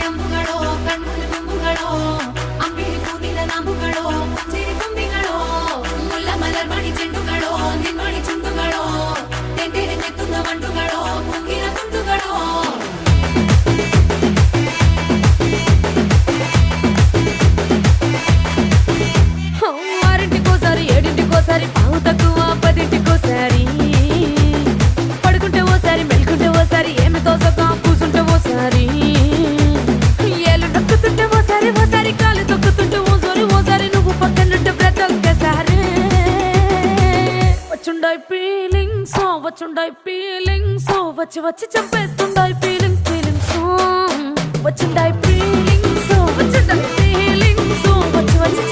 ಅಂಬುಗಳೋ ಕಣ್ಣು ತುಂಬುಗಳೋ ಅಂಬಿಳಿ ಕೂದಿದ ನಾಂಬುಗಳೋ ಮುಂಜಿರಿ ತುಂಬಿಗಳೋ ಮುಲ್ಲ ಮಲರ್ ಮಣಿ ಚೆಂಡುಗಳೋ ನಿನ್ಮಣಿ ಚುಂಡುಗಳೋ ತೆಂಡೆರೆ ನೆತ್ತುന്ന ಮಂಡುಗಳೋ ಮುಂಗಿನ ತುಂಡುಗಳೋ ఆరింటికోసారి ఏడింటికోసారి పావు తక్కువ పదింటికోసారి పడుకుంటే ఓసారి మెలుకుంటే ఓసారి ఏమి తోసక కూసుంటే ఓసారి ఏలు నొక్కుతుంటే ఓసారి ఓసారి కాలు తొక్కుతుంటే ఓసారి నువ్వు పక్కనుంటే బ్రతొక్కసారి వచ్చుండాయి ఫీలింగ్స్ వచ్చి వచ్చి చంపేస్తుండాయి ఫీలింగ్స్ వచ్చుండాయి ఫీలింగ్స్ వచ్చి వచ్చి